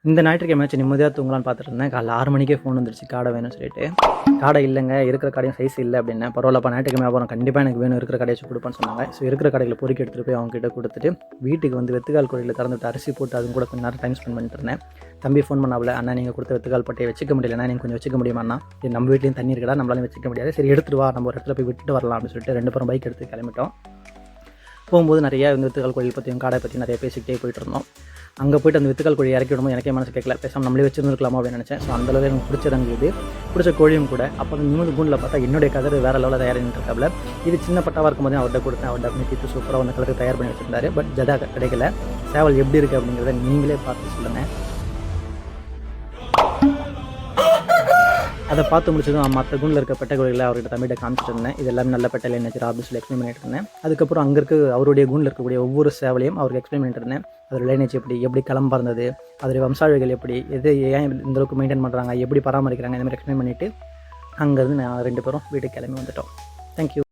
இந்த ஞாயிற்றுக்கிழமையாச்சும் நிம்மதியாக தூங்கலான்னு பார்த்துட்டு இருந்தேன். காலைல 6 மணிக்கே ஃபோன் வந்துருச்சு காடை வேணும்னு சொல்லிட்டு. காடை இல்லைங்க, இருக்கிற காடையும் சைஸ் இல்லை அப்படின்னேன். பரவாயில்லப்பா, ஞாயிற்றுக்கிழமை அப்புறம் கண்டிப்பாக எனக்கு வேணும், இருக்கிற கடையை வச்சு கொடுப்பேன்னு சொன்னாங்க. ஸோ இருக்கிற கடையில் பொறுக்கி எடுத்துகிட்டு போய் அவங்ககிட்ட கொடுத்துட்டு வீட்டுக்கு வந்து வெத்துக்கால் கோழியில் திறந்துட்டு அரிசி போட்டு அதுவும் கூட கொஞ்சம் நேரம் டைம் ஸ்பெண்ட் பண்ணிட்டு இருந்தேன். தம்பி ஃபோன் பண்ணாவில், அண்ணா நீங்கள் கொடுத்த வெத்துக்கால் பட்டையை வச்சுக்க முடியலண்ணா, நீங்கள் கொஞ்சம் வச்சுக்க முடியுமாண்ணா, இது நம்ம வீட்லேயும் தண்ணி இருக்கடா, நம்மளாலையும் வச்சுக்க முடியாது, சரி எடுத்துட்டு வா, நம்ம ஒரு இடத்துல போய் விட்டுட்டு வரலாம் அப்படின்னு சொல்லிட்டு 2 பேரும் பைக் எடுத்து கிளம்பிட்டோம். போகும்போது நிறையா இந்த வெத்துக்கால் கோழி பற்றியும் காடை பற்றி நிறைய பேசிக்கிட்டே போயிட்டு இருந்தோம். அங்கே போய்ட்டு அந்த வித்துக்கால் கோழி இறக்கி விடும்போது எனக்கே மனசு கேட்கல, பேசாமல் நம்மளே வச்சுருந்துருக்கலாமா அப்படின்னு நினச்சேன். ஸோ அந்தளவு எனக்கு பிடிச்ச இது பிடிச்ச கோழியும் கூட. அப்போ அந்த நிமிந்து கூண்டில் பார்த்தா என்னுடைய கதர் வேறு லெவலில் தயாரிட்டு இருக்காப்புல. இது சின்ன பட்டாவாக இருக்கும்போது அவர்கிட்ட கொடுத்தேன். அவர் டக்குனு தீர்த்து சூப்பராக அந்த கலருக்கு தயார் பண்ணி வச்சுருந்தாரு. பட் ஜதா கிடைக்கல. சேவல் எப்படி இருக்குது அப்படிங்கிறத நீங்களே பார்த்து சொல்லுங்கள். அதை பார்த்து முடிச்சதும் மற்ற கூண்டில் இருக்க பெட்டை கோழிகளை அவர்கிட்ட தம்பிகிட்ட காமிச்சிட்டு இருந்தேன். இது எல்லாமே நல்ல பெட்டையில் என்ன அப்படின்னு சொல்லி எக்ஸ்பிளைன் பண்ணிட்டு இருந்தேன். அதுக்கப்புறம் அங்கே இருக்க அவருடைய கூண்டில் இருக்கக்கூடிய ஒவ்வொரு சேவலையும் அவருக்கு எக்ஸ்பிளைன் பண்ணிட்டு இருந்தேன். அதோட லைனேஜ் எப்படி களம் பறந்தது, அதோடைய வம்சாவழிகள் எப்படி, ஏன் இந்தளவுக்கு மெயின்டைன் பண்ணுறாங்க, எப்படி பராமரிக்கிறாங்க, இந்த மாதிரி எக்ஸ்பிளைன் பண்ணிவிட்டு அங்கேருந்து நான் 2 பேரும் வீட்டுக்கு கிளம்பி வந்துட்டோம். தேங்க்யூ.